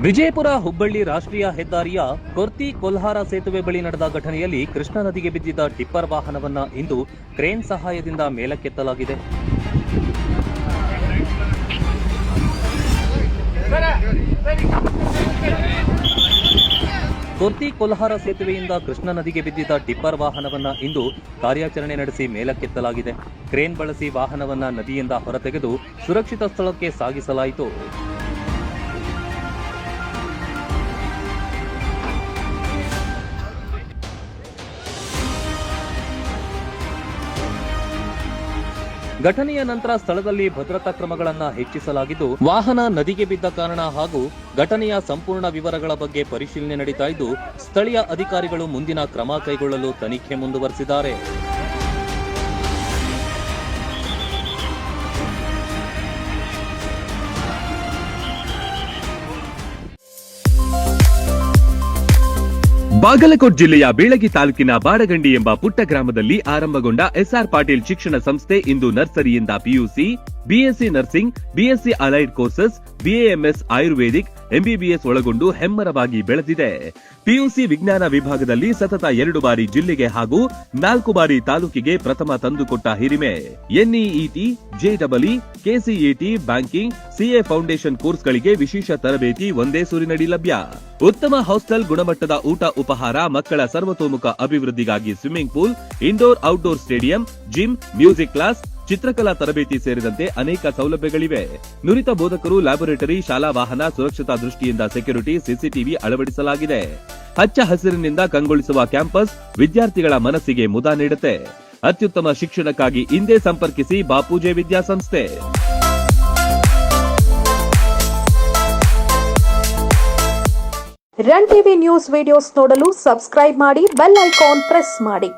ವಿಜಯಪುರ ಹುಬ್ಬಳ್ಳಿ ರಾಷ್ಟ್ರೀಯ ಹೆದ್ದಾರಿಯ ಕೊರ್ತಿ ಕೊಲ್ಹಾರ ಸೇತುವೆ ಬಳಿ ನಡೆದ ಘಟನೆಯಲ್ಲಿ ಕೃಷ್ಣಾ ನದಿಗೆ ಬಿದ್ದಿದ್ದ ಟಿಪ್ಪರ್ ವಾಹನವನ್ನು ಇಂದು ಕ್ರೇನ್ ಸಹಾಯದಿಂದ ಮೇಲಕ್ಕೆತ್ತಲಾಗಿದೆ. ಕೊರ್ತಿ ಕೊಲ್ಹಾರ ಸೇತುವೆಯಿಂದ ಕೃಷ್ಣಾ ನದಿಗೆ ಬಿದ್ದಿದ್ದ ಟಿಪ್ಪರ್ ವಾಹನವನ್ನು ಇಂದು ಕಾರ್ಯಾಚರಣೆ ನಡೆಸಿ ಮೇಲಕ್ಕೆತ್ತಲಾಗಿದೆ. ಕ್ರೇನ್ ಬಳಸಿ ವಾಹನವನ್ನು ನದಿಯಿಂದ ಹೊರತೆಗೆದು ಸುರಕ್ಷಿತ ಸ್ಥಳಕ್ಕೆ ಸಾಗಿಸಲಾಯಿತು. ಘಟನೆಯ ನಂತರ ಸ್ಥಳದಲ್ಲಿ ಭದ್ರತಾ ಕ್ರಮಗಳನ್ನು ಹೆಚ್ಚಿಸಲಾಗಿದ್ದು, ವಾಹನ ನದಿಗೆ ಬಿದ್ದ ಕಾರಣ ಹಾಗೂ ಘಟನೆಯ ಸಂಪೂರ್ಣ ವಿವರಗಳ ಬಗ್ಗೆ ಪರಿಶೀಲನೆ ನಡೀತಾ ಇದ್ದು, ಸ್ಥಳೀಯ ಅಧಿಕಾರಿಗಳು ಮುಂದಿನ ಕ್ರಮ ಕೈಗೊಳ್ಳಲು ತನಿಖೆ ಮುಂದುವರೆಸಿದ್ದಾರೆ. ಬಾಗಲಕೋಟ್ ಜಿಲ್ಲೆಯ ಬೀಳಗಿ ತಾಲೂಕಿನ ಬಾಡಗಂಡಿ ಎಂಬ ಪುಟ್ಟ ಗ್ರಾಮದಲ್ಲಿ ಆರಂಭಗೊಂಡ ಎಸ್ಆರ್ ಪಾಟೀಲ್ ಶಿಕ್ಷಣ ಸಂಸ್ಥೆ ಇಂದು ನರ್ಸರಿಯಿಂದ PUC, BSc nursing, BSc allied courses, BAMS Ayurvedic, MBBS ಒಳಗೊಂಡು ಹೆಮ್ಮರವಾಗಿ ಬೆಳೆದಿದೆ. ಪಿಯುಸಿ ವಿಜ್ಞಾನ ವಿಭಾಗದಲ್ಲಿ ಸತತ 2 ಬಾರಿ ಜಿಲ್ಲೆಗೆ ಹಾಗೂ 4 ಬಾರಿ ತಾಲೂಕಿಗೆ ಪ್ರಥಮ ತಂದುಕೊಟ್ಟ ಹಿರಿಮೆ. NEET, JEE, KCET, banking, CA foundation ಕೋರ್ಸ್ಗಳಿಗೆ ವಿಶೇಷ ತರಬೇತಿ ಒಂದೇ ಸೂರಿನಡಿ ಲಭ್ಯ. ಉತ್ತಮ ಹಾಸ್ಟೆಲ್, ಗುಣಮಟ್ಟದ ಊಟ ಉಪಹಾರ, ಮಕ್ಕಳ ಸರ್ವತೋಮುಖ ಅಭಿವೃದ್ಧಿಗಾಗಿ swimming pool, indoor outdoor stadium, gym, music class, ಚಿತ್ರಕಲಾ ತರಬೇತಿ ಸೇರಿದಂತೆ ಅನೇಕ ಸೌಲಭ್ಯಗಳಿವೆ. ನುರಿತ ಬೋಧಕರು, ಲ್ಯಾಬೊರೇಟರಿ, ಶಾಲಾ ವಾಹನ, ಸುರಕ್ಷತಾ ದೃಷ್ಟಿಯಿಂದ ಸೆಕ್ಯೂರಿಟಿ, ಸಿಸಿಟಿವಿ ಅಳವಡಿಸಲಾಗಿದೆ. ಹಚ್ಚ ಹಸಿರಿನಿಂದ ಕಂಗೊಳಿಸುವ ಕ್ಯಾಂಪಸ್ ವಿದ್ಯಾರ್ಥಿಗಳ ಮನಸ್ಸಿಗೆ ಮುದ ನೀಡುತ್ತೆ. ಅತ್ಯುತ್ತಮ ಶಿಕ್ಷಣಕ್ಕಾಗಿ ಇಂದೇ ಸಂಪರ್ಕಿಸಿ ಬಾಪೂಜೆ ವಿದ್ಯಾಸಂಸ್ಥೆ. ರನ್ ಟಿವಿ ನ್ಯೂಸ್ ವಿಡಿಯೋಸ್ ನೋಡಲು ಸಬ್ಸ್ಕ್ರೈಬ್ ಮಾಡಿ, ಬೆಲ್ ಐಕಾನ್ ಪ್ರೆಸ್ ಮಾಡಿ.